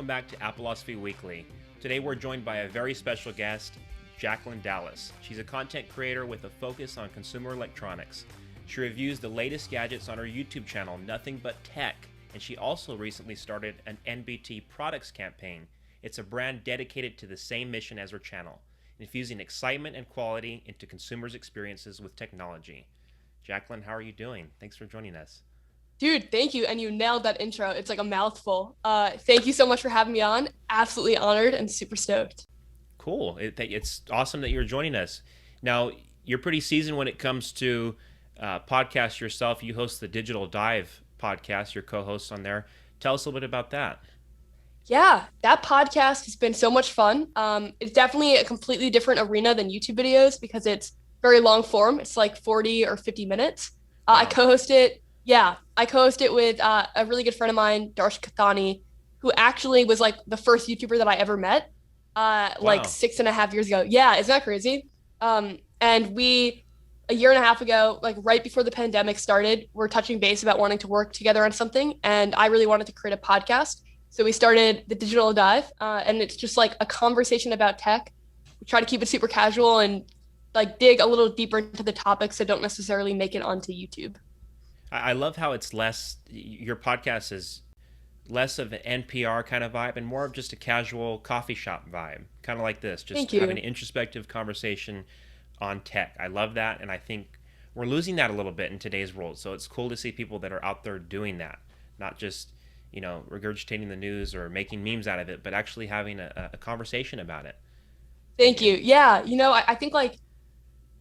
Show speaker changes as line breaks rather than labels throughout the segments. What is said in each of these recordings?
back to Appleosophy Weekly. Today we're joined by a very special guest, Jacklyn Dallas. She's a content creator with a focus on consumer electronics. She reviews the latest gadgets on her YouTube channel, NothingButTech, and she also recently started an NBT products campaign. It's a brand dedicated to the same mission as her channel, infusing excitement and quality into consumers' experiences with technology. Jacklyn, how are you doing? Thanks for joining us.
Dude, thank you. And you nailed that intro. It's like a mouthful. Thank you so much for having me on. Absolutely honored and super stoked.
Cool. It's awesome that you're joining us. Now, you're pretty seasoned when it comes to podcasts yourself. You host the Digital Dive podcast. You're co-host on there. Tell us a little bit about that.
Yeah, that podcast has been so much fun. It's definitely a completely different arena than YouTube videos because it's very long form. It's like 40 or 50 minutes.
Wow.
I co-host it. Yeah, I co-host it with a really good friend of mine, Darsh Kathani, who actually was like the first YouTuber that I ever met like 6.5 years ago. Yeah, isn't that crazy? And we, a year and a half ago, like right before the pandemic started, we're touching base about wanting to work together on something. And I really wanted to create a podcast. So we started the Digital Dive, and it's just like a conversation about tech. We try to keep it super casual and like dig a little deeper into the topics that don't necessarily make it onto YouTube.
I love how it's less, your podcast is less of an NPR kind of vibe and more of just a casual coffee shop vibe, kind of like this, just having an introspective conversation on tech. I love that, and I think we're losing that a little bit in today's world. So it's cool to see people that are out there doing that, not just, you know, regurgitating the news or making memes out of it, but actually having a conversation about it.
Thank you. Yeah, you know, I think like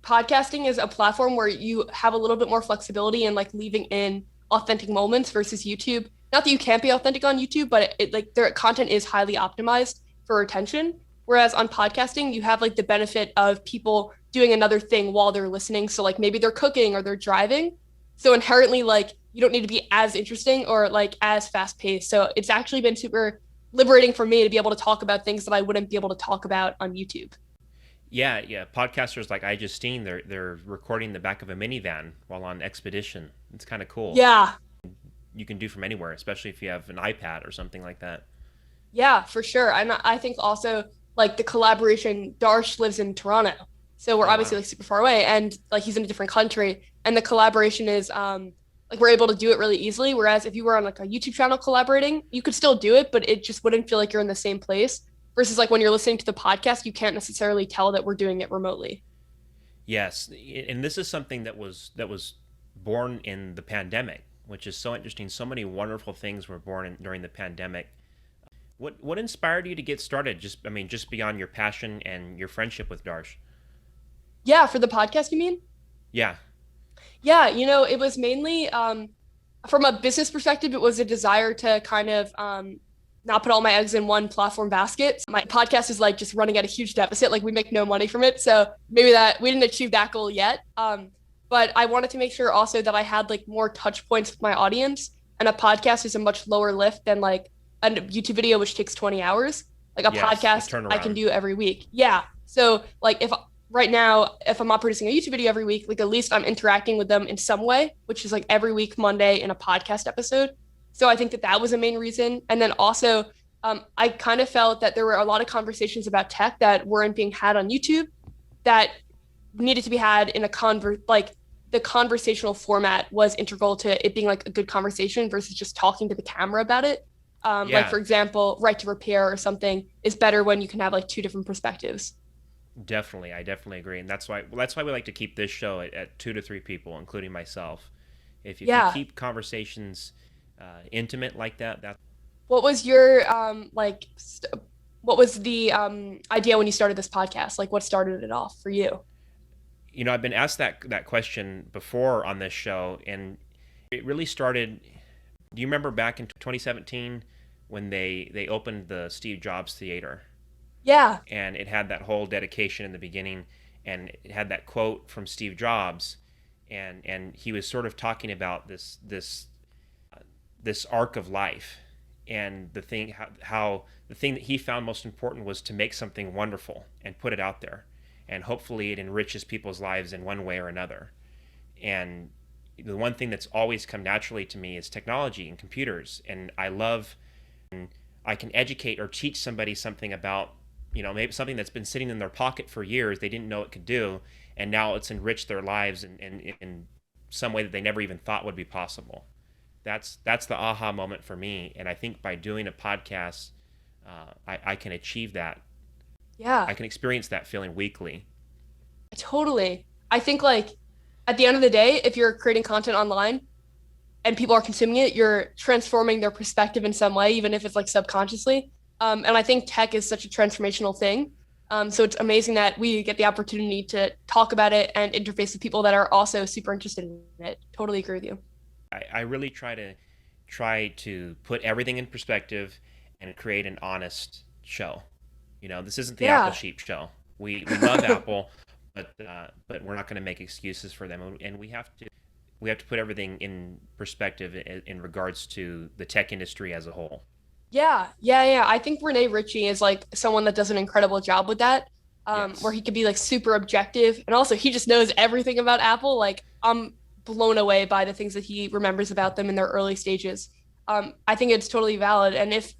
podcasting is a platform where you have a little bit more flexibility and like leaving in authentic moments versus YouTube. Not that you can't be authentic on YouTube, but it like their content is highly optimized for retention. Whereas on podcasting, you have like the benefit of people doing another thing while they're listening. So like maybe they're cooking or they're driving. So inherently, like you don't need to be as interesting or like as fast paced. So it's actually been super liberating for me to be able to talk about things that I wouldn't be able to talk about on YouTube.
Yeah. Podcasters like iJustine, they're recording the back of a minivan while on expedition. It's kind of cool.
Yeah.
You can do from anywhere, especially if you have an iPad or something like that.
Yeah, for sure. And I think also like the collaboration, Darsh lives in Toronto. So we're obviously like super far away and like he's in a different country. And the collaboration is like we're able to do it really easily. Whereas if you were on like a YouTube channel collaborating, you could still do it, but it just wouldn't feel like you're in the same place. Versus like when you're listening to the podcast, you can't necessarily tell that we're doing it remotely.
Yes, and this is something that was born in the pandemic, which is so interesting. So many wonderful things were born during the pandemic. What inspired you to get started? Just beyond your passion and your friendship with Darsh.
Yeah, for the podcast, you mean?
Yeah.
Yeah, you know, it was mainly from a business perspective, it was a desire to kind of not put all my eggs in one platform basket. My podcast is like just running at a huge deficit. Like we make no money from it. So maybe that we didn't achieve that goal yet. But I wanted to make sure also that I had like more touch points with my audience. And a podcast is a much lower lift than like a YouTube video, which takes 20 hours. Like a podcast I can do every week. Yeah. So like if right now, if I'm not producing a YouTube video every week, like at least I'm interacting with them in some way, which is like every week, Monday in a podcast episode. So I think that was a main reason. And then also, I kind of felt that there were a lot of conversations about tech that weren't being had on YouTube that needed to be had in like the conversational format was integral to it being like a good conversation versus just talking to the camera about it. Like, for example, Right to Repair or something is better when you can have like two different perspectives.
Definitely. I definitely agree. And that's why we like to keep this show at 2 to 3 people, including myself. If you can keep conversations intimate like that.
What was your what was the idea when you started this podcast? Like what started it off for you?
You know, I've been asked that question before on this show, and it really started. Do you remember back in 2017 when they opened the Steve Jobs Theater?
Yeah.
And it had that whole dedication in the beginning, and it had that quote from Steve Jobs, and he was sort of talking about this arc of life, and the thing how the thing that he found most important was to make something wonderful and put it out there, and hopefully it enriches people's lives in one way or another. And the one thing that's always come naturally to me is technology and computers, and I love I can educate or teach somebody something about, maybe something that's been sitting in their pocket for years, they didn't know it could do, and now it's enriched their lives in some way that they never even thought would be possible. That's the aha moment for me. And I think by doing a podcast, I can achieve that.
Yeah.
I can experience that feeling weekly.
Totally. I think like at the end of the day, if you're creating content online and people are consuming it, you're transforming their perspective in some way, even if it's like subconsciously. And I think tech is such a transformational thing. So it's amazing that we get the opportunity to talk about it and interface with people that are also super interested in it. Totally agree with you.
I really try to put everything in perspective and create an honest show. This isn't the Apple Sheep show. We love Apple, but we're not going to make excuses for them, and we have to put everything in perspective in regards to the tech industry as a whole.
Yeah. I think Rene Ritchie is like someone that does an incredible job with that,
Yes.
where he could be like super objective, and also he just knows everything about Apple. Like I'm blown away by the things that he remembers about them in their early stages. I think it's totally valid, and if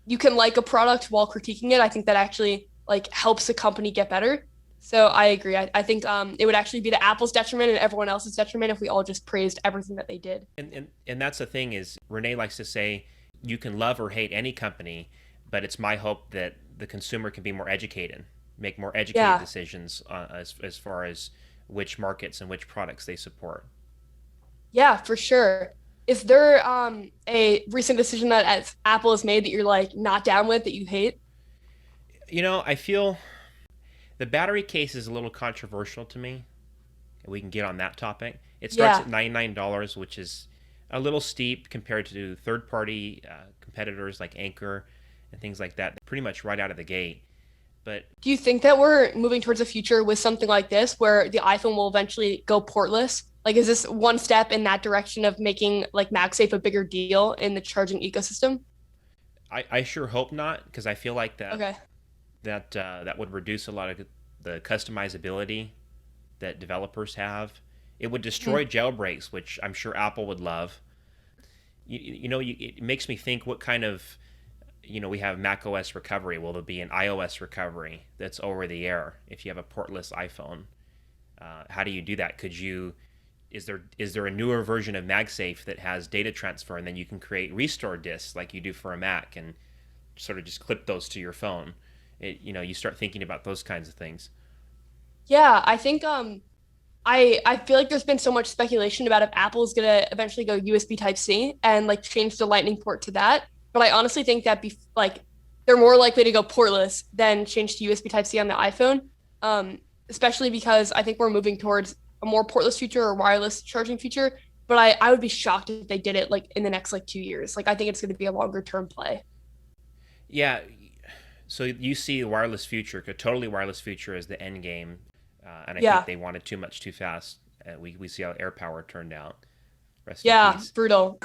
you can like a product while critiquing it, I think that actually like helps the company get better. So I agree. I think it would actually be to Apple's detriment and everyone else's detriment if we all just praised everything that they did.
And that's the thing is Rene likes to say you can love or hate any company, but it's my hope that the consumer can be more educated, make more educated decisions as far as which markets and which products they support.
Yeah, for sure. Is there a recent decision that Apple has made that you're like not down with, that you hate?
I feel the battery case is a little controversial to me. We can get on that topic. It starts at $99, which is a little steep compared to third-party competitors like Anker and things like that. Pretty much right out of the gate. But
do you think that we're moving towards a future with something like this, where the iPhone will eventually go portless? Like, is this one step in that direction of making like MagSafe a bigger deal in the charging ecosystem?
I sure hope not, because I feel like that
Okay.
that would reduce a lot of the customizability that developers have. It would destroy jailbreaks, which I'm sure Apple would love. It makes me think what kind of, we have Mac OS recovery. Will there be an iOS recovery that's over the air if you have a portless iPhone? How do you do that? Is there a newer version of MagSafe that has data transfer, and then you can create restore disks like you do for a Mac and sort of just clip those to your phone? You start thinking about those kinds of things.
Yeah, I think I feel like there's been so much speculation about if Apple's gonna eventually go USB Type-C and like change the Lightning port to that. But I honestly think that they're more likely to go portless than change to USB Type-C on the iPhone, especially because I think we're moving towards a more portless future or wireless charging future. But I would be shocked if they did it like in the next like 2 years. Like I think it's going to be a longer term play.
Yeah. So you see a totally wireless future as the end game. And I think they wanted too much too fast. We see how AirPower turned out. Rest in peace.
Brutal.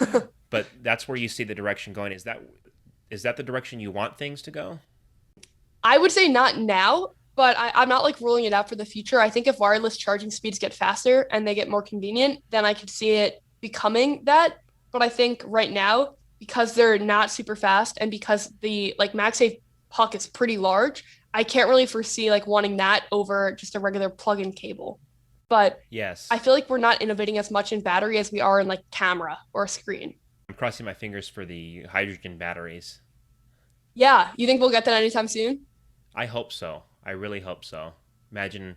But that's where you see the direction going. Is that the direction you want things to go?
I would say not now, but I'm not like ruling it out for the future. I think if wireless charging speeds get faster and they get more convenient, then I could see it becoming that. But I think right now, because they're not super fast and because the like MagSafe puck is pretty large, I can't really foresee like wanting that over just a regular plug-in cable. But
yes,
I feel like we're not innovating as much in battery as we are in like camera or screen.
I'm crossing my fingers for the hydrogen batteries.
Yeah, you think we'll get that anytime soon?
I hope so. I really hope so. Imagine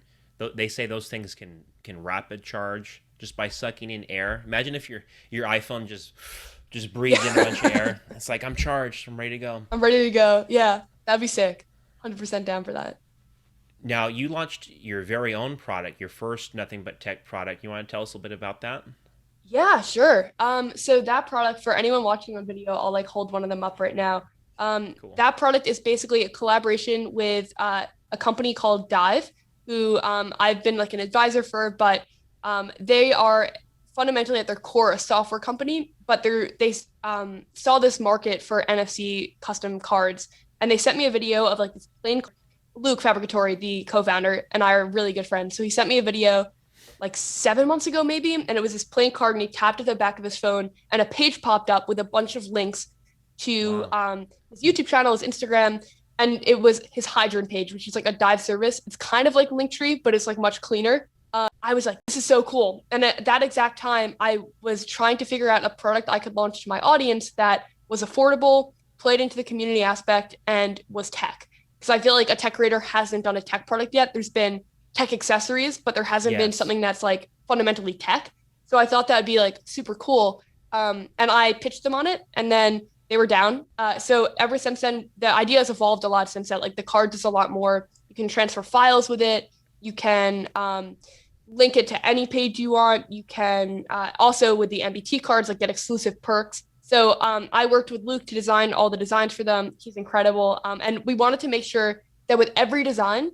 they say those things can rapid charge just by sucking in air. Imagine if your iPhone just breathed in a bunch of air. It's like, I'm charged. I'm ready to go.
I'm ready to go. Yeah, that'd be sick. 100% down for that.
Now, you launched your very own product, your first Nothing But Tech product. You want to tell us a little bit about that?
Yeah, sure. So that product, for anyone watching on video, I'll like hold one of them up right now.
Cool.
That product is basically a collaboration with a company called Dive, who I've been like an advisor for, but they are fundamentally at their core a software company, but they saw this market for NFC custom cards, and they sent me a video of like this plain. Luke Fabricatore, the co-founder, and I are really good friends. So he sent me a video like 7 months ago, maybe, and it was this plain card, and he tapped at the back of his phone, and a page popped up with a bunch of links to
Wow.
his YouTube channel, his Instagram, and it was his Hydrant page, which is like a dive service. It's kind of like Linktree, but it's like much cleaner. I was like, this is so cool. And at that exact time, I was trying to figure out a product I could launch to my audience that was affordable, played into the community aspect, and was tech. Because I feel like a tech creator hasn't done a tech product yet. There's been tech accessories, but there hasn't been
Yes.
something that's like fundamentally tech. So I thought that'd be like super cool. And I pitched them on it, and then they were down. So ever since then, the idea has evolved a lot since that. Like the cards is a lot more. You can transfer files with it. You can link it to any page you want. You can also with the MBT cards like get exclusive perks. So I worked with Luke to design all the designs for them. He's incredible, and we wanted to make sure that with every design,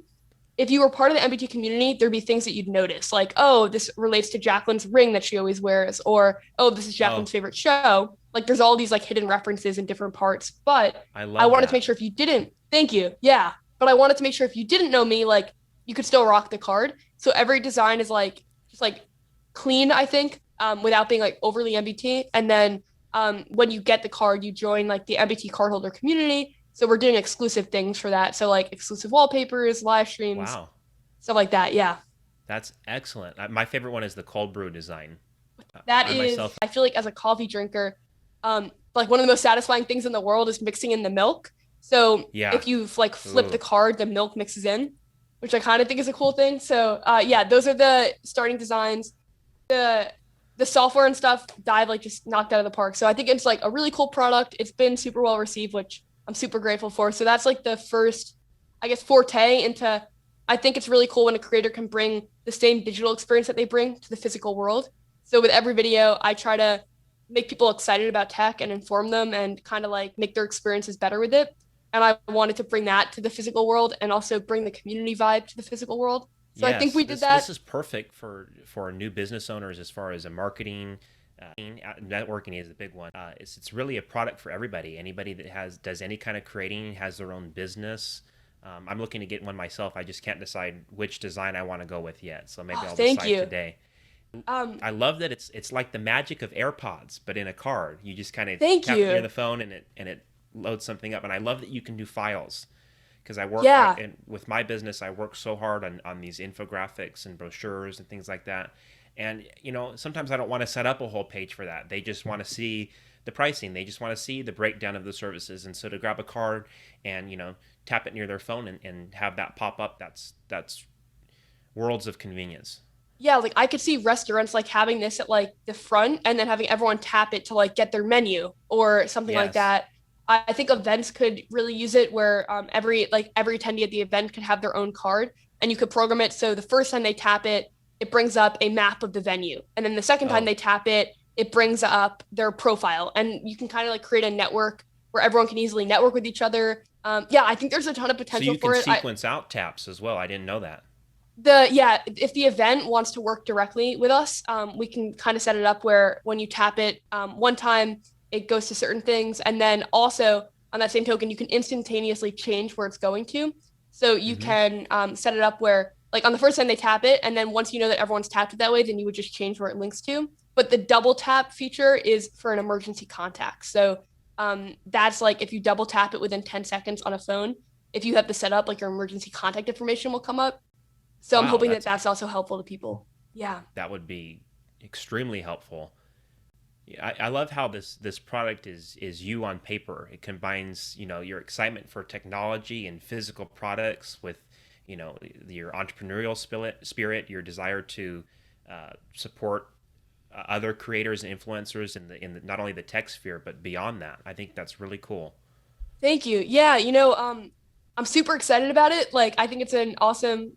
if you were part of the MBT community, there'd be things that you'd notice, like, oh, this relates to Jacklyn's ring that she always wears, or oh, this is
Oh,
Jacklyn's favorite show. Like, there's all these like hidden references in different parts. But
I
I
love
wanted to
that.
make sure if you didn't, thank you, yeah. But I wanted to make sure if you didn't know me, like, you could still rock the card. So every design is like just like clean, I think, without being like overly MBT. And then when you get the card, you join like the MBT cardholder community. So we're doing exclusive things for that. So like exclusive wallpapers, live streams,
Wow.
stuff like that. Yeah.
That's excellent. My favorite one is the cold brew design.
That
I
is,
myself,
I feel like as a coffee drinker, like one of the most satisfying things in the world is mixing in the milk. So
yeah.
if you've like flipped the
Ooh.
card, the milk mixes in, which I kind of think is a cool thing. So yeah, those are the starting designs. The the software and stuff, Dive like just knocked out of the park. So I think it's like a really cool product. It's been super well received, which I'm super grateful for. So that's like the first, I guess, forte into. I think it's really cool when a creator can bring the same digital experience that they bring to the physical world. So with every video, I try to make people excited about tech and inform them and kind of like make their experiences better with it. And I wanted to bring that to the physical world and also bring the community vibe to the physical world. So I think
Yes,
we did
this
that.
is perfect for new business owners as far as a marketing, networking is the big one. It's really a product for everybody. Anybody that does any kind of creating, has their own business. I'm looking to get one myself. I just can't decide which design I want to go with yet. So maybe
Oh,
I'll
thank
decide
you.
today.
Um,
I love that it's like the magic of AirPods, but in a card. You just kind of
Thank
tap it near
you.
the phone and it loads something up. And I love that you can do files because
Yeah.
and with my business, I work so hard on these infographics and brochures and things like that. And sometimes I don't want to set up a whole page for that. They just want to see the pricing. They just want to see the breakdown of the services. And so to grab a card and tap it near their phone and have that pop up, that's worlds of convenience.
Yeah, like I could see restaurants like having this at like the front and then having everyone tap it to like get their menu or something like
Yes.
that. I think events could really use it where every attendee at the event could have their own card and you could program it so the first time they tap it, it brings up a map of the venue. And then the second time
Oh,
they tap it, it brings up their profile. And you can kind of like create a network where everyone can easily network with each other. Yeah, I think there's a ton of
so
potential
you can
for it.
sequence out taps as well. I didn't know that.
If the event wants to work directly with us, we can kind of set it up where when you tap it one time it goes to certain things, and then also on that same token you can instantaneously change where it's going to. So you
Hmm.
can set it up where like on the first time they tap it, and then once you know that everyone's tapped it that way, then you would just change where it links to. But the double tap feature is for an emergency contact. So that's like if you double tap it within 10 seconds on a phone, if you have the setup, like your emergency contact information will come up. So I'm
Wow,
hoping that that's also helpful to people. Yeah.
that would be extremely helpful. Yeah, I love how this product is you on paper. It combines your excitement for technology and physical products with your entrepreneurial spirit, your desire to support other creators and influencers in not only the tech sphere but beyond that. I think that's really cool.
Thank you. Yeah, I'm super excited about it. Like I think it's an awesome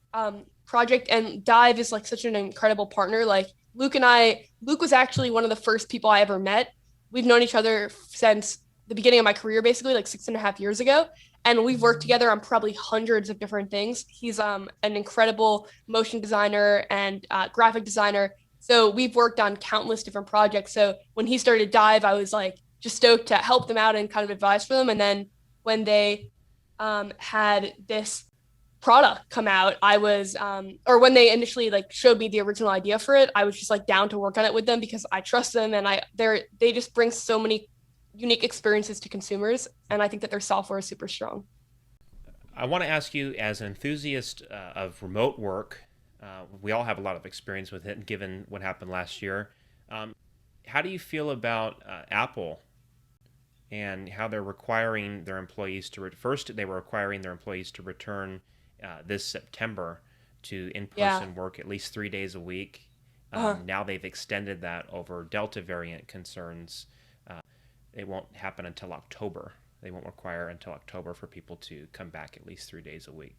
project, and Dive is like such an incredible partner. Like Luke was actually one of the first people I ever met. We've known each other since the beginning of my career, basically like 6.5 years ago. And we've worked together on probably hundreds of different things. He's an incredible motion designer and graphic designer. So we've worked on countless different projects. So when he started Dive, I was like just stoked to help them out and kind of advise for them. And then when they had this product come out, or when they initially like showed me the original idea for it, I was just like down to work on it with them because I trust them, and they just bring so many unique experiences to consumers. And I think that their software is super strong.
I want to ask you, as an enthusiast of remote work, we all have a lot of experience with it, given what happened last year. How do you feel about Apple and how they're requiring their employees to first they were requiring their employees to return this September to in-person work at least 3 days a week. Now they've extended that over Delta variant concerns. It won't happen until October. They won't require until October for people to come back at least 3 days a week.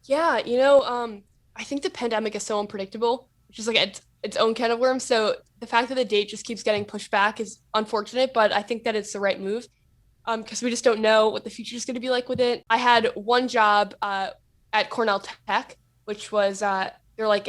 Yeah, I think the pandemic is so unpredictable, which is like its own can of worms. So the fact that the date just keeps getting pushed back is unfortunate, but I think that it's the right move because we just don't know what the future is going to be like with it. I had one job at Cornell Tech, which was they're like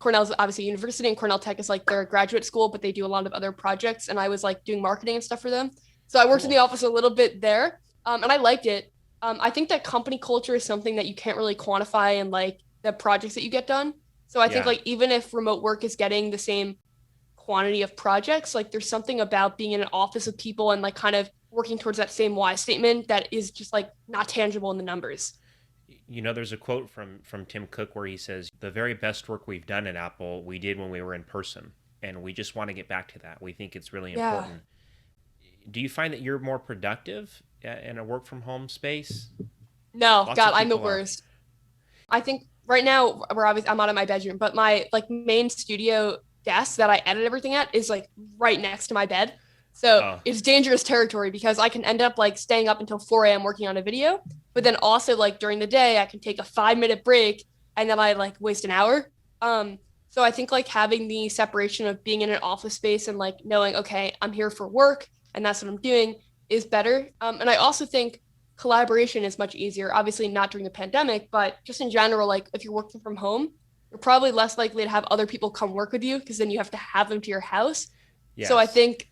Cornell's obviously a university, and Cornell Tech is like their graduate school, but they do a lot of other projects. And I was like doing marketing and stuff for them. So I worked in the office a little bit there, and I liked it. I think that company culture is something that you can't really quantify in like the projects that you get done. So I think like even if remote work is getting the same quantity of projects, like there's something about being in an office with people and like kind of working towards that same why statement that is just like not tangible in the numbers.
There's a quote from Tim Cook where he says, "The very best work we've done at Apple, we did when we were in person, and we just want to get back to that. We think it's really important." Do you find that you're more productive in a work from home space?
No, God, I'm the worst. I think right now I'm out of my bedroom, but my like main studio desk that I edit everything at is like right next to my bed. So it's dangerous territory because I can end up like staying up until 4 a.m. working on a video, but then also like during the day I can take a 5-minute break and then I like waste an hour. So I think like having the separation of being in an office space and like knowing, okay, I'm here for work and that's what I'm doing is better. And I also think collaboration is much easier, obviously not during the pandemic, but just in general, like if you're working from home, you're probably less likely to have other people come work with you because then you have to have them to your house. Yes. So I think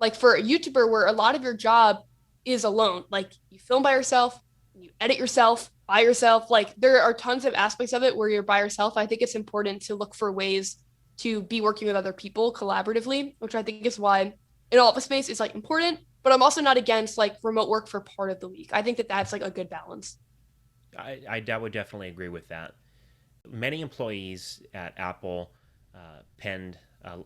like for a YouTuber where a lot of your job is alone, like you film by yourself, you edit yourself by yourself, like there are tons of aspects of it where you're by yourself. I think it's important to look for ways to be working with other people collaboratively, which I think is why an office space is like important, but I'm also not against like remote work for part of the week. I think that that's like a good balance.
I would definitely agree with that. Many employees at Apple penned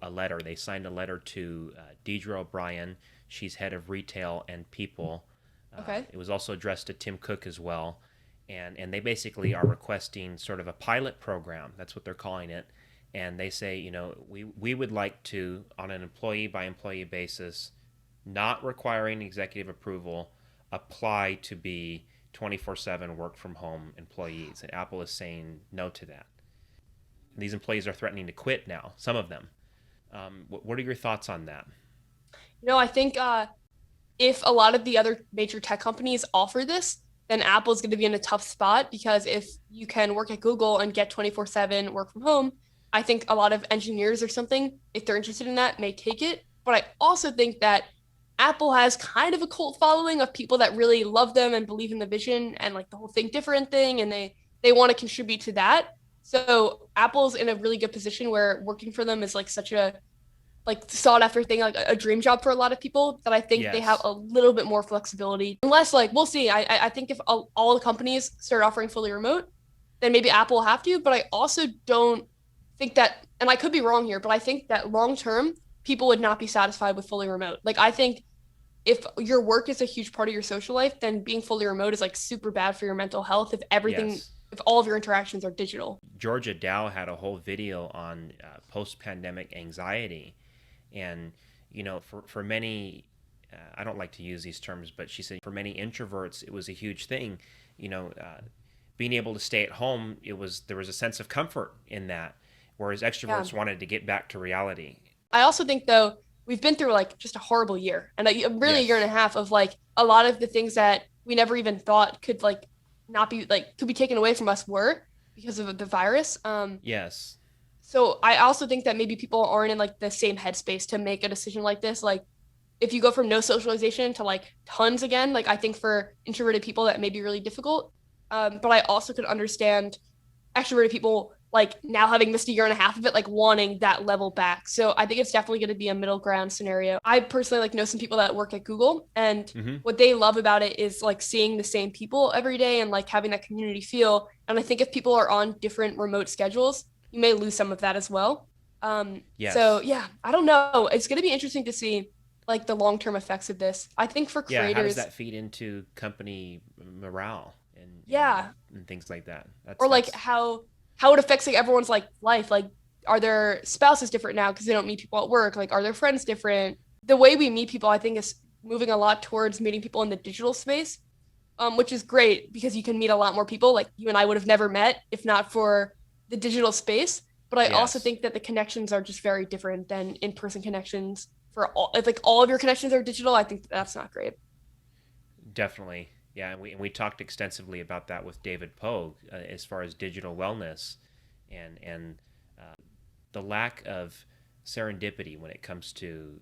a letter. They signed a letter to Deidre O'Brien. She's head of retail and people. It was also addressed to Tim Cook as well. And they basically are requesting sort of a pilot program. That's what they're calling it. And they say, we would like to, on an employee-by-employee basis, not requiring executive approval, apply to be 24/7 work-from-home employees. And Apple is saying no to that. And these employees are threatening to quit now, some of them. What are your thoughts on that?
I think if a lot of the other major tech companies offer this, then Apple's going to be in a tough spot because if you can work at Google and get 24/7 work from home, I think a lot of engineers or something, if they're interested in that, may take it. But I also think that Apple has kind of a cult following of people that really love them and believe in the vision and like the whole think different thing, and they want to contribute to that. So Apple's in a really good position where working for them is like such a like sought after thing, like a dream job for a lot of people, that I think they have a little bit more flexibility. Unless like we'll see. I think if all the companies start offering fully remote, then maybe Apple will have to. But I also don't think that, and I could be wrong here, but I think that long term people would not be satisfied with fully remote. Like I think if your work is a huge part of your social life, then being fully remote is like super bad for your mental health if everything if all of your interactions are digital.
Georgia Dow had a whole video on post-pandemic anxiety. And, for many, I don't like to use these terms, but she said for many introverts, it was a huge thing. Being able to stay at home, there was a sense of comfort in that, whereas extroverts wanted to get back to reality.
I also think, though, we've been through like just a horrible year and a year and a half of like a lot of the things that we never even thought could like not be like could be taken away from us were because of the virus.
Yes.
So I also think that maybe people aren't in like the same headspace to make a decision like this. Like if you go from no socialization to like tons again, like I think for introverted people that may be really difficult. But I also could understand extroverted people like now having missed a year and a half of it, like wanting that level back. So I think it's definitely going to be a middle ground scenario. I personally like know some people that work at Google, and what they love about it is like seeing the same people every day and like having that community feel. And I think if people are on different remote schedules, you may lose some of that as well.
Yes.
So yeah, I don't know. It's going to be interesting to see like the long-term effects of this. I think for creators,
how does that feed into company morale and and things like that?
Like how it affects like everyone's like life. Like, are their spouses different now because they don't meet people at work? Like, are their friends different? The way we meet people, I think, is moving a lot towards meeting people in the digital space, which is great because you can meet a lot more people. Like you and I would have never met if not for the digital space. But I also think that the connections are just very different than in-person connections. For all, if like all of your connections are digital, I think that's not great.
Definitely. Yeah, and we talked extensively about that with David Pogue as far as digital wellness and the lack of serendipity when it comes to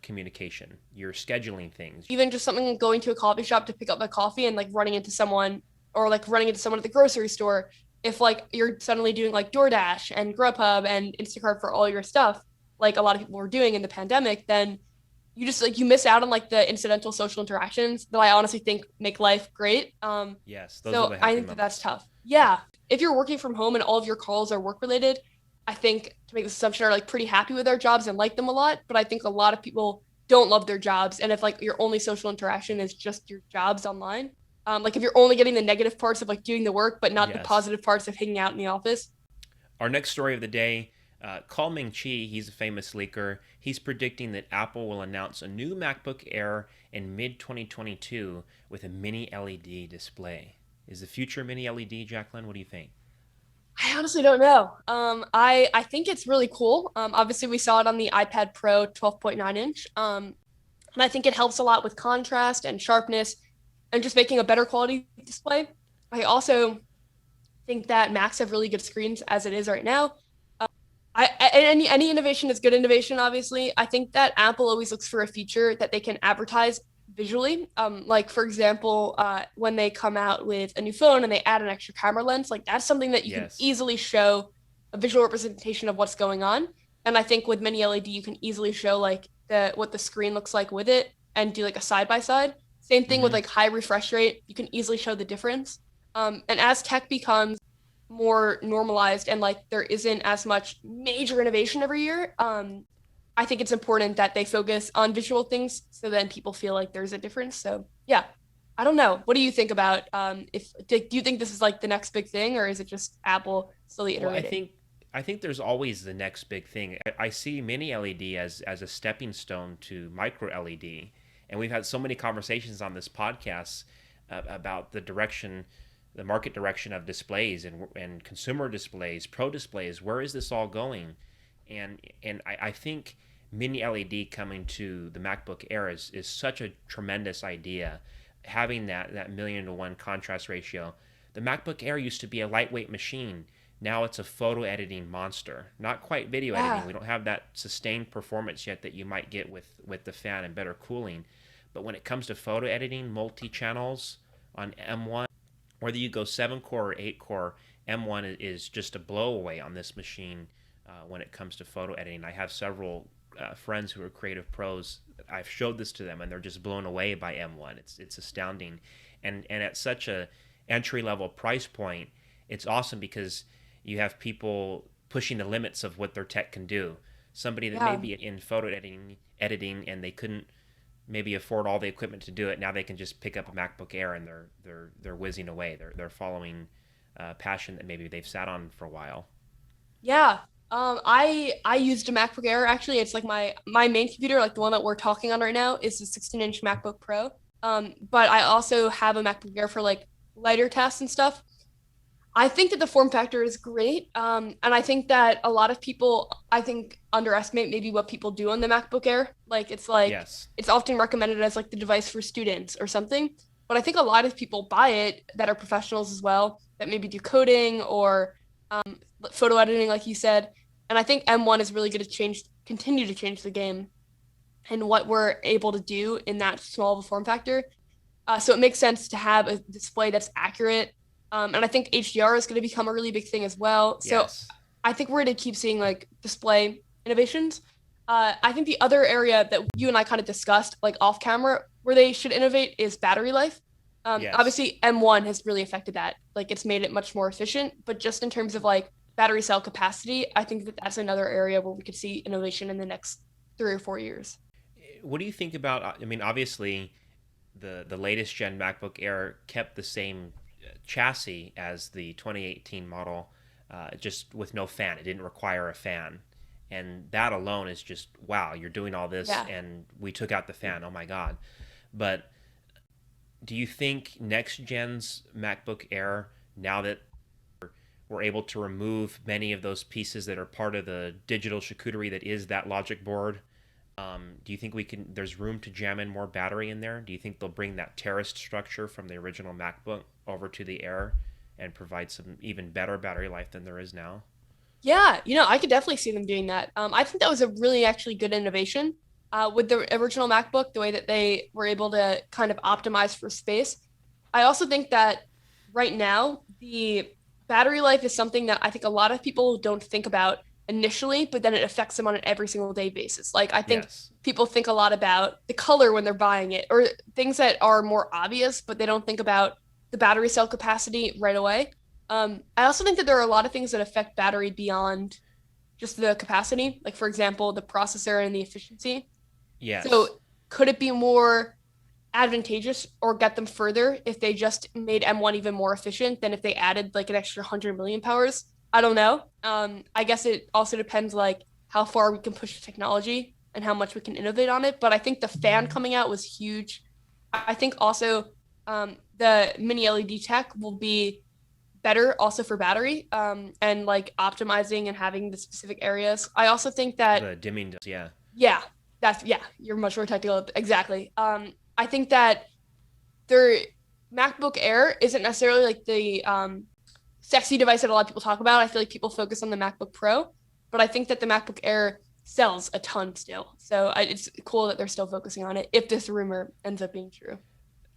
communication. You're scheduling things.
Even just something like going to a coffee shop to pick up a coffee and like running into someone, or like running into someone at the grocery store. If like you're suddenly doing like DoorDash and Grubhub and Instacart for all your stuff, like a lot of people were doing in the pandemic, then you just like you miss out on like the incidental social interactions that I honestly think make life great.
Yes,
those are the happy moments. That's tough. Yeah, if you're working from home and all of your calls are work related, I think to make this assumption are like pretty happy with their jobs and like them a lot. But I think a lot of people don't love their jobs, and if like your only social interaction is just your jobs online, like if you're only getting the negative parts of like doing the work, but not the positive parts of hanging out in the office.
Our next story of the day. Ming Chi, he's a famous leaker. He's predicting that Apple will announce a new MacBook Air in mid-2022 with a mini LED display. Is the future mini LED, Jacklyn? What do you think?
I honestly don't know. I think it's really cool. Obviously, we saw it on the iPad Pro 12.9 inch. And I think it helps a lot with contrast and sharpness and just making a better quality display. I also think that Macs have really good screens as it is right now. Any innovation is good innovation, obviously. I think that Apple always looks for a feature that they can advertise visually. Like, for example, when they come out with a new phone and they add an extra camera lens, like that's something that you can easily show a visual representation of what's going on. And I think with mini LED, you can easily show like what the screen looks like with it and do like a side-by-side. Same thing with like high refresh rate. You can easily show the difference. And as tech becomes more normalized and like there isn't as much major innovation every year, I think it's important that they focus on visual things so then people feel like there's a difference. So yeah, I don't know. What do you think about do you think this is like the next big thing, or is it just Apple slowly iterating?
Well, I think there's always the next big thing. I see mini LED as a stepping stone to micro LED, and we've had so many conversations on this podcast about the market direction of displays and consumer displays, pro displays. Where is this all going? And I think mini LED coming to the MacBook Air is such a tremendous idea. Having that 1,000,000-to-1 contrast ratio. The MacBook Air used to be a lightweight machine. Now it's a photo editing monster. Not quite video editing. We don't have that sustained performance yet that you might get with the fan and better cooling. But when it comes to photo editing, multi-channels on M1, whether you go 7-core or 8-core, M1 is just a blowaway on this machine when it comes to photo editing. I have several friends who are creative pros. I've showed this to them, and they're just blown away by M1. It's astounding. And at such a entry-level price point, it's awesome because you have people pushing the limits of what their tech can do. Somebody that may be in photo editing and they couldn't maybe afford all the equipment to do it. Now they can just pick up a MacBook Air and they're whizzing away. They're following passion that maybe they've sat on for a while.
Yeah. I used a MacBook Air. Actually, it's like my main computer, like the one that we're talking on right now, is a 16-inch MacBook Pro. But I also have a MacBook Air for like lighter tasks and stuff. I think that the form factor is great. And I think that a lot of people, I think, underestimate maybe what people do on the MacBook Air. Like, it's often recommended as like the device for students or something. But I think a lot of people buy it that are professionals as well, that maybe do coding or photo editing, like you said. And I think M1 is really going to continue to change the game and what we're able to do in that small of a form factor. So it makes sense to have a display that's accurate And I think HDR is going to become a really big thing as well. So
Yes.
I think we're going to keep seeing like display innovations. I think the other area that you and I kind of discussed, like off camera, where they should innovate is battery life.
Yes.
Obviously, M1 has really affected that. Like it's made it much more efficient. But just in terms of like battery cell capacity, I think that that's another area where we could see innovation in the next 3 or 4 years.
What do you think about? I mean, obviously, the latest gen MacBook Air kept the same chassis as the 2018 model, just with no fan. It didn't require a fan, and that alone is just wow. You're doing all this,
Yeah.
and we took out the fan. Oh my god! But do you think next gen's MacBook Air, now that we're able to remove many of those pieces that are part of the digital charcuterie that is that logic board, do you think we can? There's room to jam in more battery in there. Do you think they'll bring that terraced structure from the original MacBook over to the Air and provide some even better battery life than there is now?
Yeah, I could definitely see them doing that. I think that was a really actually good innovation with the original MacBook, the way that they were able to kind of optimize for space. I also think that right now, the battery life is something that I think a lot of people don't think about initially, but then it affects them on an every single day basis. Like, I think
Yes.
people think a lot about the color when they're buying it or things that are more obvious, but they don't think about the battery cell capacity right away. I also think that there are a lot of things that affect battery beyond just the capacity, like, for example, the processor and the efficiency.
Yes.
So, could it be more advantageous or get them further if they just made M1 even more efficient than if they added like an extra 100 million powers? I don't know. I guess it also depends like how far we can push the technology and how much we can innovate on it. But I think the fan coming out was huge. I think also the mini LED tech will be better also for battery and like optimizing and having the specific areas. I also think that
The dimming does. Yeah.
yeah, you're much more technical. Exactly. I think that their MacBook Air isn't necessarily like the sexy device that a lot of people talk about. I feel like people focus on the MacBook Pro, but I think that the MacBook Air sells a ton still. So it's cool that they're still focusing on it if this rumor ends up being true.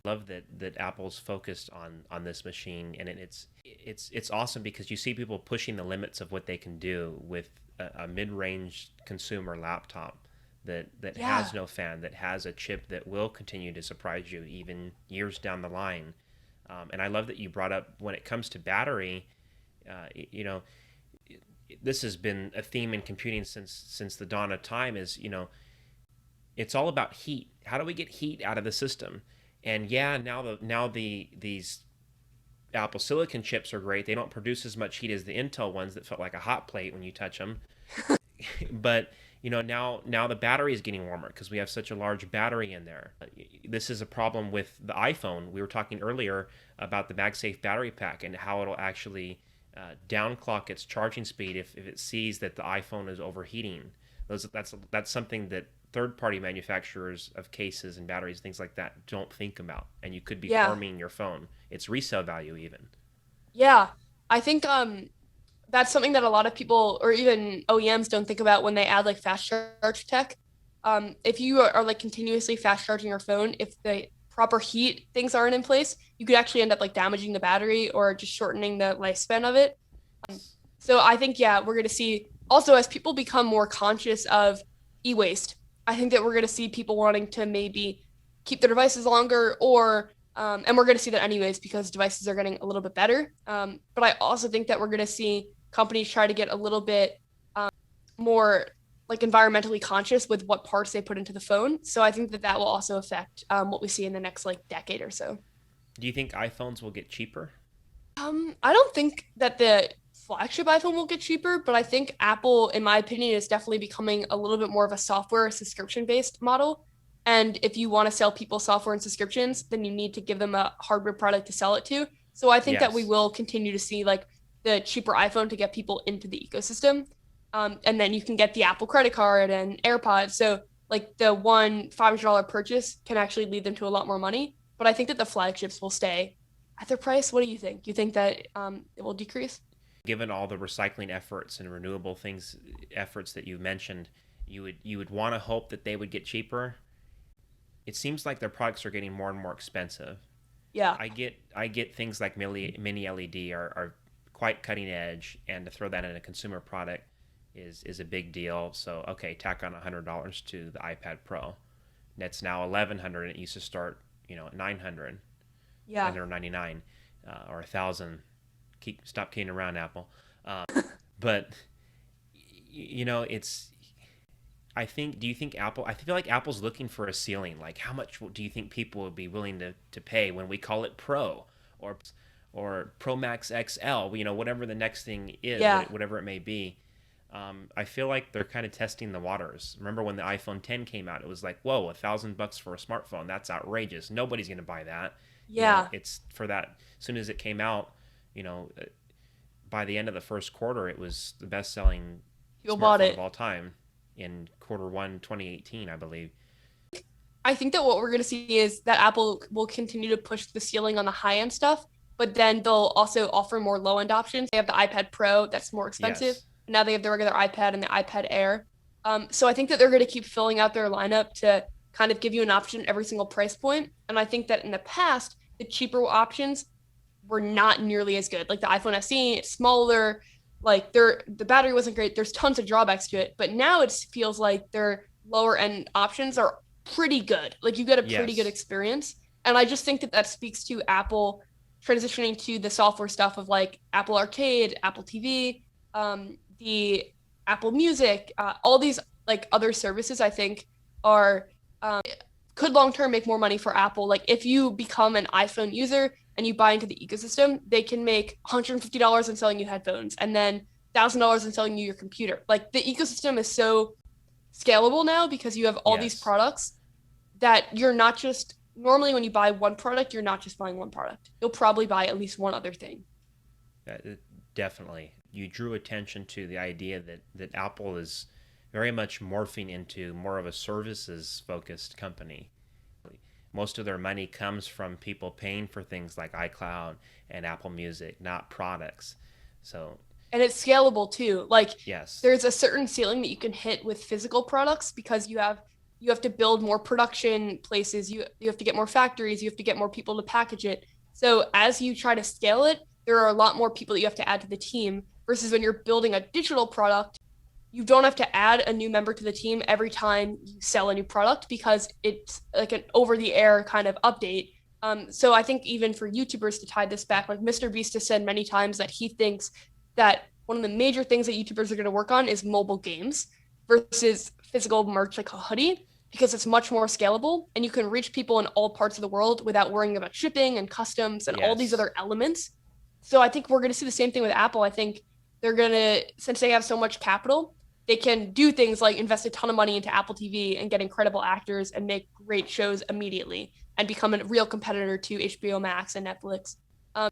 Love that Apple's focused on this machine, and it's awesome because you see people pushing the limits of what they can do with a mid-range consumer laptop that
Yeah.
has no fan, that has a chip that will continue to surprise you even years down the line. And I love that you brought up when it comes to battery. You know, this has been a theme in computing since the dawn of time. Is it's all about heat. How do we get heat out of the system? And yeah, now these Apple Silicon chips are great. They don't produce as much heat as the Intel ones that felt like a hot plate when you touch them. But now the battery is getting warmer because we have such a large battery in there. This is a problem with the iPhone. We were talking earlier about the MagSafe battery pack and how it'll actually downclock its charging speed if it sees that the iPhone is overheating. That's something that third-party manufacturers of cases and batteries, things like that, don't think about, and you could be
Yeah.
harming your phone, its resale value even.
Yeah. I think that's something that a lot of people or even OEMs don't think about when they add like fast charge tech. If you are like continuously fast charging your phone, if the proper heat things aren't in place, you could actually end up like damaging the battery or just shortening the lifespan of it. So I think, yeah, we're going to see also as people become more conscious of e-waste, I think that we're going to see people wanting to maybe keep their devices longer or and we're going to see that anyways because devices are getting a little bit better. But I also think that we're going to see companies try to get a little bit more like environmentally conscious with what parts they put into the phone. So I think that that will also affect what we see in the next like decade or so.
Do you think iPhones will get cheaper?
I don't think that the flagship iPhone will get cheaper, but I think Apple, in my opinion, is definitely becoming a little bit more of a software subscription based model. And if you want to sell people software and subscriptions, then you need to give them a hardware product to sell it to. So I think that we
Yes.
will continue to see like the cheaper iPhone to get people into the ecosystem. And then you can get the Apple credit card and AirPods. So like the one $500 purchase can actually lead them to a lot more money. But I think that the flagships will stay at their price. What do you think? You think that it will decrease?
Given all the recycling efforts and renewable things efforts that you mentioned, you would want to hope that they would get cheaper. It seems like their products are getting more and more expensive.
Yeah.
I get things like mini LED are quite cutting edge, and to throw that in a consumer product is a big deal. So okay, tack on $100 to the iPad Pro. That's now 1,100. It used to start, at 900,
Yeah.
999, or 1,000. Stop kidding around, Apple. But it's. Do you think Apple? I feel like Apple's looking for a ceiling. Like, how much do you think people would be willing to pay when we call it Pro or Pro Max XL? Whatever the next thing is,
Yeah.
whatever it may be. I feel like they're kind of testing the waters. Remember when the iPhone 10 came out? It was like, whoa, $1,000 for a smartphone. That's outrageous. Nobody's going to buy that.
Yeah.
It's for that. As soon as it came out, by the end of the first quarter, it was the best-selling
People bought
smartphone
it
of all time in Q1 2018, I believe.
I think that what we're going to see is that Apple will continue to push the ceiling on the high-end stuff, but then they'll also offer more low-end options. They have the iPad Pro that's more expensive.
Yes.
Now they have the regular iPad and the iPad Air. So I think that they're going to keep filling out their lineup to kind of give you an option at every single price point. And I think that in the past, the cheaper options were not nearly as good. Like the iPhone SE, it's smaller, like the battery wasn't great. There's tons of drawbacks to it, but now it feels like their lower end options are pretty good. Like you get a pretty
Yes.
good experience. And I just think that speaks to Apple transitioning to the software stuff of like Apple Arcade, Apple TV, the Apple Music, all these like other services I think are could long term make more money for Apple. Like if you become an iPhone user and you buy into the ecosystem, they can make $150 in selling you headphones and then $1,000 in selling you your computer. Like the ecosystem is so scalable now because you have all these
Yes.
products that you're not just normally when you buy one product, you're not just buying one product. You'll probably buy at least one other thing.
Definitely. You drew attention to the idea that Apple is very much morphing into more of a services-focused company. Most of their money comes from people paying for things like iCloud and Apple Music, not products. So,
And it's scalable too. Like
yes.
there's a certain ceiling that you can hit with physical products because you have to build more production places, you have to get more factories, you have to get more people to package it. So as you try to scale it, there are a lot more people that you have to add to the team versus when you're building a digital product, you don't have to add a new member to the team every time you sell a new product because it's like an over-the-air kind of update. So I think even for YouTubers to tie this back, like Mr. Beast has said many times that he thinks that one of the major things that YouTubers are going to work on is mobile games versus physical merch like a hoodie because it's much more scalable and you can reach people in all parts of the world without worrying about shipping and customs and all these
Yes.
other elements. So I think we're going to see the same thing with Apple. I think they're going to, since they have so much capital, they can do things like invest a ton of money into Apple TV and get incredible actors and make great shows immediately and become a real competitor to HBO Max and Netflix. I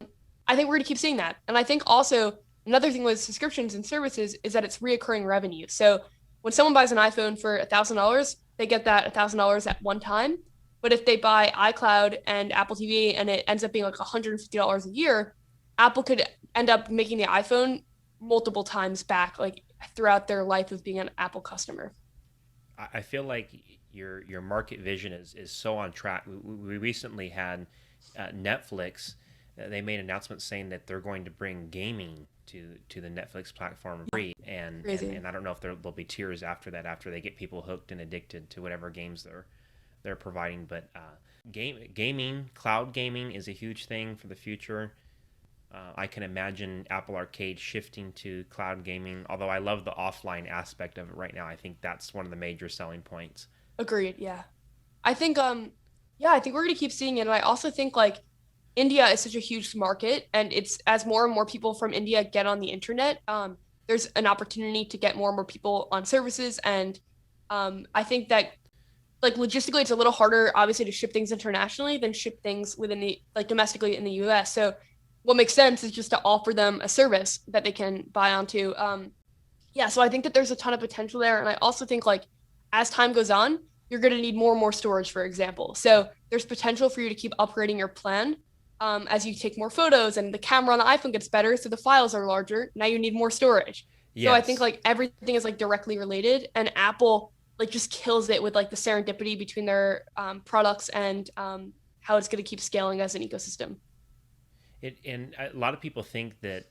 think we're going to keep seeing that. And I think also another thing with subscriptions and services is that it's reoccurring revenue. So when someone buys an iPhone for $1,000, they get that $1,000 at one time. But if they buy iCloud and Apple TV and it ends up being like $150 a year, Apple could end up making the iPhone multiple times back, like throughout their life of being an Apple customer.
I feel like your market vision is so on track. We recently had Netflix. They made announcements saying that they're going to bring gaming to the Netflix platform free, and I don't know if there'll be tiers after that, after they get people hooked and addicted to whatever games they're providing. But gaming, cloud gaming is a huge thing for the future. I can imagine Apple Arcade shifting to cloud gaming, although I love the offline aspect of it right now. I think that's one of the major selling points.
Agreed. Yeah. I think I think we're gonna keep seeing it. And I also think like India is such a huge market and it's as more and more people from India get on the internet, there's an opportunity to get more and more people on services. And I think that like logistically it's a little harder obviously to ship things internationally than ship things within the like domestically in the US. So what makes sense is just to offer them a service that they can buy onto. So I think that there's a ton of potential there. And I also think like as time goes on, you're going to need more and more storage, for example. So there's potential for you to keep upgrading your plan as you take more photos and the camera on the iPhone gets better. So the files are larger. Now you need more storage.
Yes.
So I think like everything is like directly related and Apple like just kills it with like the serendipity between their products and how it's going to keep scaling as an ecosystem.
And a lot of people think that,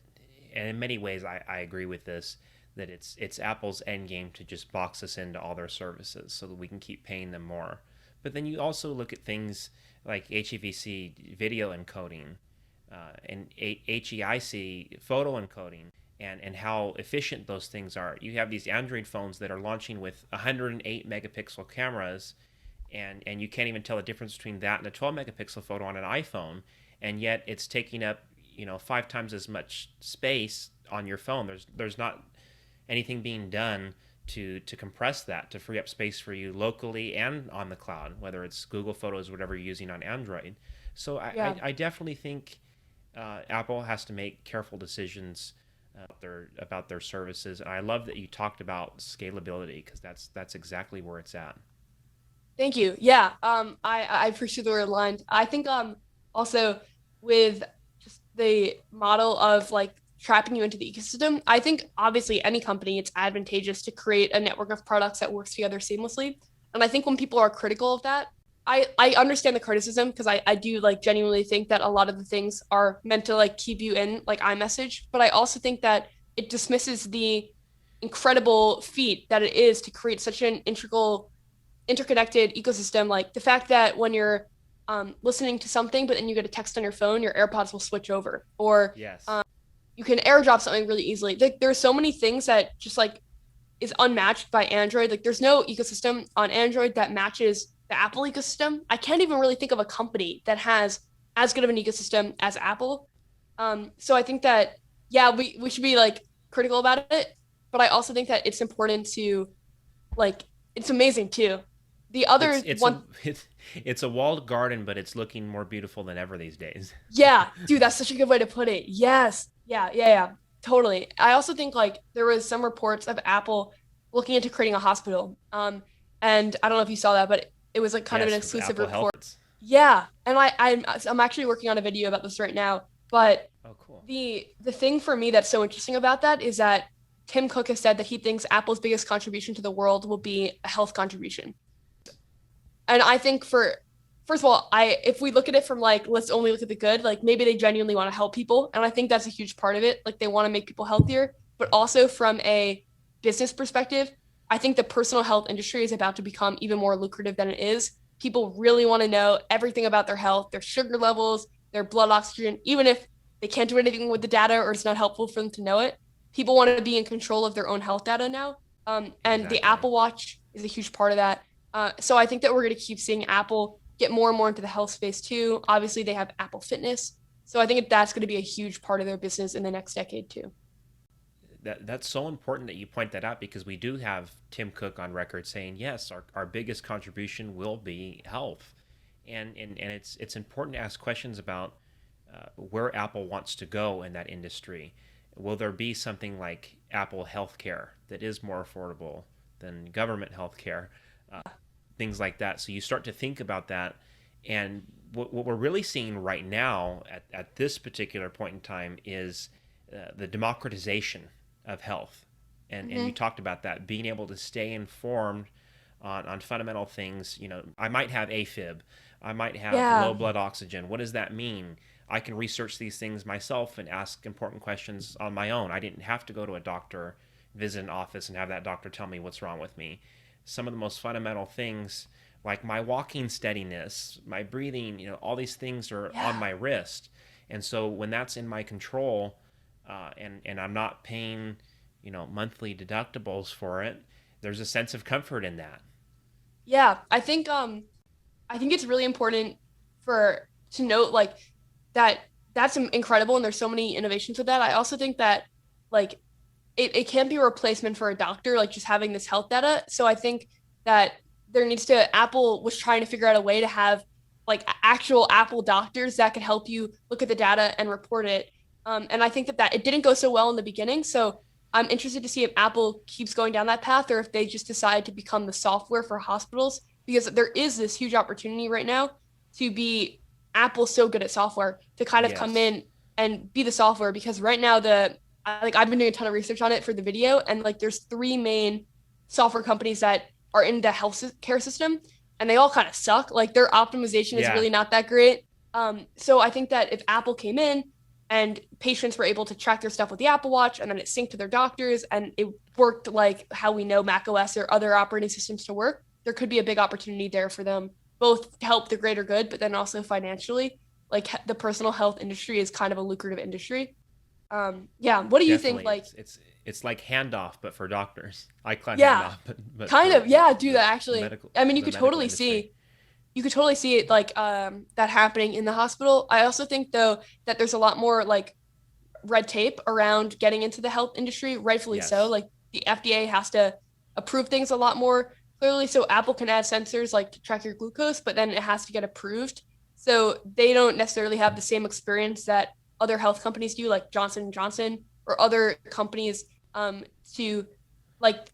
and in many ways I agree with this, that it's Apple's end game to just box us into all their services so that we can keep paying them more. But then you also look at things like HEVC video encoding, and HEIC photo encoding, and how efficient those things are. You have these Android phones that are launching with 108 megapixel cameras, and you can't even tell the difference between that and a 12 megapixel photo on an iPhone, and yet it's taking up 5 times as much space on your phone. There's not anything being done to compress that, to free up space for you locally and on the cloud, whether it's Google Photos, whatever you're using on Android. So I definitely think Apple has to make careful decisions about their services. And I love that you talked about scalability, because that's exactly where it's at.
Thank you. Yeah, I appreciate the word aligned. I think also with just the model of like trapping you into the ecosystem, I think obviously any company, it's advantageous to create a network of products that works together seamlessly. And I think when people are critical of that, I understand the criticism, because I do like genuinely think that a lot of the things are meant to like keep you in like iMessage, but I also think that it dismisses the incredible feat that it is to create such an interconnected ecosystem. Like the fact that when you're listening to something, but then you get a text on your phone, your AirPods will switch over, or
Yes.
You can airdrop something really easily. Like there's so many things that just like is unmatched by Android. Like there's no ecosystem on Android that matches the Apple ecosystem. I can't even really think of a company that has as good of an ecosystem as Apple. So I think that, yeah, we should be like critical about it, but I also think that it's important to like, it's amazing too. The other
it's a walled garden, but it's looking more beautiful than ever these days.
Yeah, dude, that's such a good way to put it. Yes. Yeah, totally. I also think like there was some reports of Apple looking into creating a hospital. And I don't know if you saw that, but it was like kind of an exclusive
Apple
report.
Health.
Yeah, and I'm actually working on a video about this right now. But
cool.
The thing for me that's so interesting about that is that Tim Cook has said that he thinks Apple's biggest contribution to the world will be a health contribution. And I think first of all, if we look at it from like, let's only look at the good, like maybe they genuinely want to help people. And I think that's a huge part of it. Like they want to make people healthier, but also from a business perspective, I think the personal health industry is about to become even more lucrative than it is. People really want to know everything about their health, their sugar levels, their blood oxygen, even if they can't do anything with the data or it's not helpful for them to know it. People want to be in control of their own health data now. And
Exactly.
The Apple Watch is a huge part of that. So I think that we're going to keep seeing Apple get more and more into the health space too. Obviously, they have Apple Fitness. So I think that's going to be a huge part of their business in the next decade too.
That's so important that you point that out, because we do have Tim Cook on record saying, yes, our biggest contribution will be health. And it's important to ask questions about where Apple wants to go in that industry. Will there be something like Apple Healthcare that is more affordable than government healthcare? Things like that. So you start to think about that. And what we're really seeing right now at this particular point in time is the democratization of health. And you talked about that, being able to stay informed on fundamental things. I might have AFib. I might have low blood oxygen. What does that mean? I can research these things myself and ask important questions on my own. I didn't have to go to a doctor, visit an office, and have that doctor tell me what's wrong with me. Some of the most fundamental things, like my walking steadiness, my breathing, all these things are on my wrist. And so when that's in my control, and I'm not paying, monthly deductibles for it, there's a sense of comfort in that.
Yeah, I think it's really important to note like that's incredible, and there's so many innovations with that. I also think that like it can't be a replacement for a doctor, like just having this health data. So I think that Apple was trying to figure out a way to have like actual Apple doctors that could help you look at the data and report it. And I think that it didn't go so well in the beginning. So I'm interested to see if Apple keeps going down that path, or if they just decide to become the software for hospitals, because there is this huge opportunity right now to be Apple's so good at software to kind of come in and be the software. Because right now I've been doing a ton of research on it for the video, and like there's 3 main software companies that are in the health care system, and they all kind of suck. Like their optimization is really not that great. So I think that if Apple came in and patients were able to track their stuff with the Apple Watch and then it synced to their doctors and it worked like how we know macOS or other operating systems to work, there could be a big opportunity there for them, both to help the greater good, but then also financially. Like the personal health industry is kind of a lucrative industry. Yeah. What do you think? Like
it's like handoff, but for doctors. I call
handoff,
but
kind of, yeah, do that actually. I mean, you could totally
industry.
see it like that happening in the hospital. I also think though that there's a lot more like red tape around getting into the health industry, rightfully so. Like the FDA has to approve things a lot more clearly. So Apple can add sensors like to track your glucose, but then it has to get approved. So they don't necessarily have the same experience that other health companies do, like Johnson & Johnson or other companies to like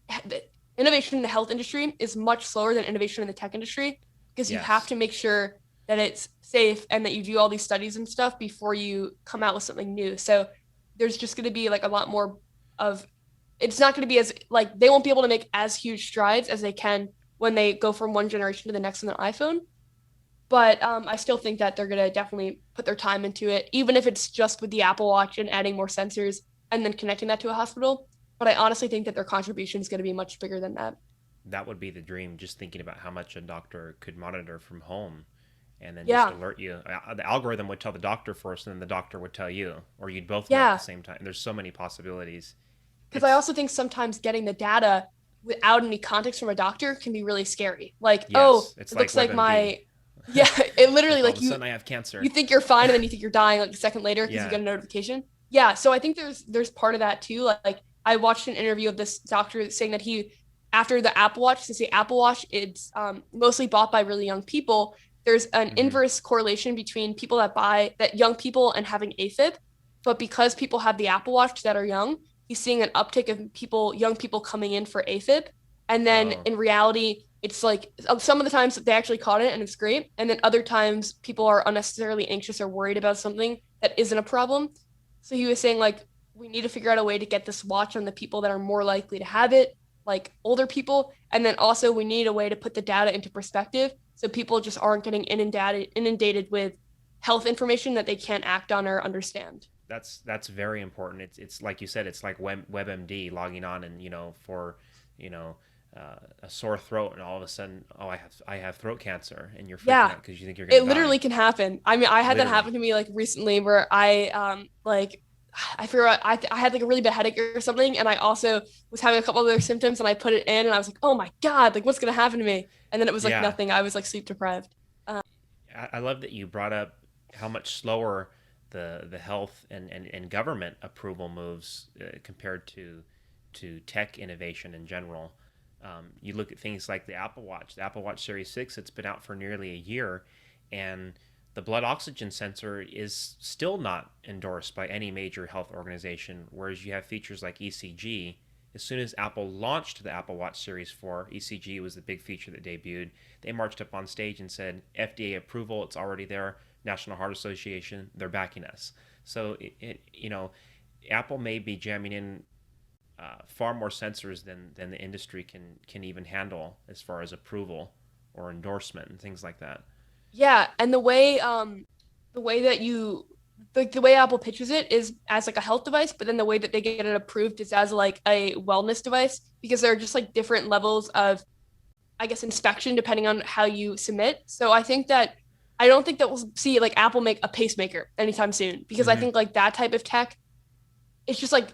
innovation in the health industry is much slower than innovation in the tech industry because you have to make sure that it's safe and that you do all these studies and stuff before you come out with something new. So there's just going to be like a lot more of, it's not going to be as like, they won't be able to make as huge strides as they can when they go from one generation to the next on an iPhone. But I still think that they're going to definitely put their time into it, even if it's just with the Apple Watch and adding more sensors and then connecting that to a hospital. But I honestly think that their contribution is going to be much bigger than that.
That would be the dream, just thinking about how much a doctor could monitor from home and then just alert you. The algorithm would tell the doctor first and then the doctor would tell you, or you'd both know at the same time. There's so many possibilities.
Because I also think sometimes getting the data without any context from a doctor can be really scary. Like, it looks like my... Yeah, it literally like
all of a sudden I have cancer.
You think you're fine and then you think you're dying like a second later because you get a notification. Yeah, so I think there's part of that too. Like I watched an interview of this doctor saying that he, after the Apple Watch, since the Apple Watch it's mostly bought by really young people, there's an inverse correlation between people that young people and having AFib. But because people have the Apple Watch that are young, he's seeing an uptick of young people coming in for AFib. And then in reality, it's like some of the times they actually caught it and it's great. And then other times people are unnecessarily anxious or worried about something that isn't a problem. So he was saying like, we need to figure out a way to get this watch on the people that are more likely to have it, like older people. And then also we need a way to put the data into perspective so people just aren't getting inundated with health information that they can't act on or understand.
That's very important. It's like you said, it's like WebMD logging on and, for, a sore throat and all of a sudden, I have throat cancer and you're freaking out because you think you're going to die.
It literally can happen. I mean, I had that happen to me like recently where I figured out I had like a really bad headache or something. And I also was having a couple other symptoms and I put it in and I was like, oh my God, like what's going to happen to me? And then it was like nothing. I was like sleep deprived.
I love that you brought up how much slower the health and government approval moves compared to tech innovation in general. You look at things like the Apple Watch Series 6, it's been out for nearly a year, and the blood oxygen sensor is still not endorsed by any major health organization, whereas you have features like ECG. As soon as Apple launched the Apple Watch Series 4, ECG was the big feature that debuted. They marched up on stage and said, FDA approval, it's already there. National Heart Association, they're backing us. So, Apple may be jamming in far more sensors than the industry can even handle as far as approval or endorsement and things like that.
Yeah, and the way that the way Apple pitches it is as like a health device, but then the way that they get it approved is as like a wellness device because there are just like different levels of, I guess, inspection depending on how you submit. So I don't think that we'll see like Apple make a pacemaker anytime soon because I think like that type of tech, it's just like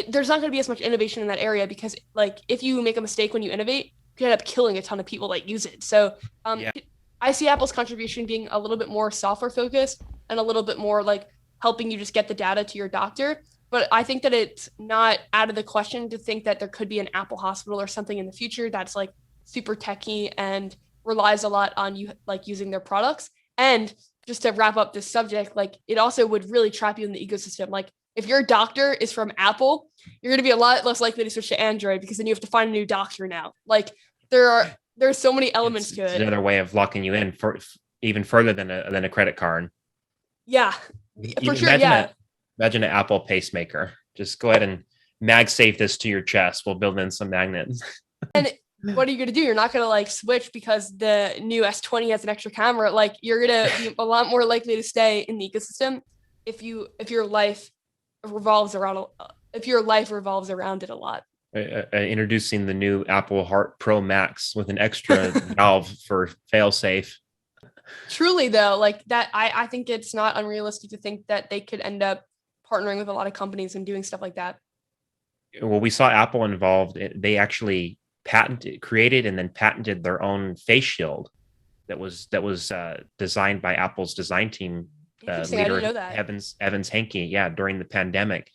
there's not going to be as much innovation in that area because like if you make a mistake when you innovate, you can end up killing a ton of people that use it. So I see Apple's contribution being a little bit more software focused and a little bit more like helping you just get the data to your doctor. But I think that it's not out of the question to think that there could be an Apple hospital or something in the future that's like super techy and relies a lot on you like using their products. And just to wrap up this subject, like it also would really trap you in the ecosystem. Like if your doctor is from Apple, you're going to be a lot less likely to switch to Android because then you have to find a new doctor now. Like there's so many elements to it.
It's another way of locking you in for even further than a credit card.
Yeah, for sure.
Imagine an Apple pacemaker. Just go ahead and MagSafe this to your chest. We'll build in some magnets.
And what are you going to do? You're not going to like switch because the new S20 has an extra camera. Like you're going to be a lot more likely to stay in the ecosystem if your life revolves around it a lot.
Introducing the new Apple Heart Pro Max with an extra valve for failsafe.
Truly though, like that, I think it's not unrealistic to think that they could end up partnering with a lot of companies and doing stuff like that.
Well, we saw Apple involved. They actually created and then patented their own face shield that was designed by Apple's design team leader Evans Henke. Yeah, during the pandemic,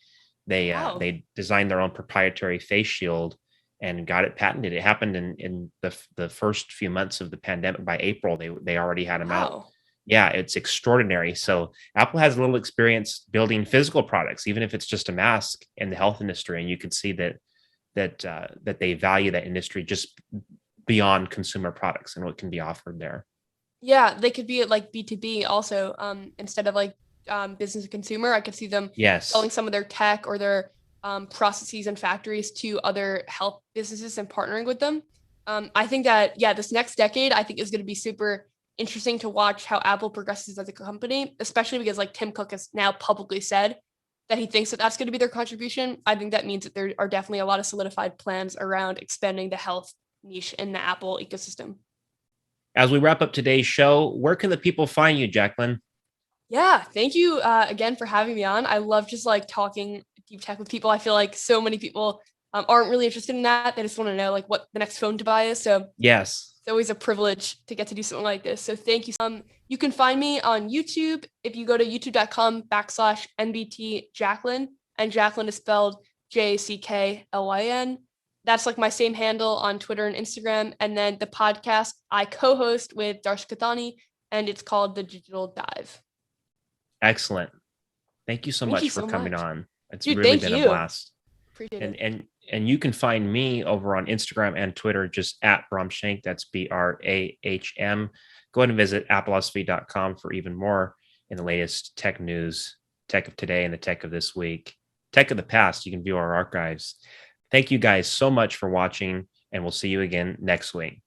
they designed their own proprietary face shield and got it patented. It happened in the first few months of the pandemic. By April, they already had them out. Yeah, it's extraordinary. So Apple has a little experience building physical products, even if it's just a mask in the health industry, and you can see that they value that industry just beyond consumer products and what can be offered there.
Yeah, they could be like B2B also, instead of like business to consumer. I could see them selling some of their tech or their processes and factories to other health businesses and partnering with them. I think that, this next decade, I think is going to be super interesting to watch how Apple progresses as a company, especially because like Tim Cook has now publicly said that he thinks that that's going to be their contribution. I think that means that there are definitely a lot of solidified plans around expanding the health niche in the Apple ecosystem.
As we wrap up today's show, where can the people find you, Jacklyn?
Yeah, thank you again for having me on. I love just like talking deep tech with people. I feel like so many people aren't really interested in that. They just want to know like what the next phone to buy is. So
yes,
it's always a privilege to get to do something like this. So thank you. You can find me on YouTube if you go to youtube.com/NBT Jacklyn, and Jacklyn is spelled Jacklyn. That's like my same handle on Twitter and Instagram. And then the podcast I co-host with Darsh Kathani, and it's called The Digital Dive.
Excellent. Thank you so much for coming on. It's really been a blast.
Appreciate it.
And you can find me over on Instagram and Twitter, just at Brahmshank. That's BRAHM. Go ahead and visit Appleosophy.com for even more in the latest tech news, tech of today and the tech of this week, tech of the past. You can view our archives. Thank you guys so much for watching, and we'll see you again next week.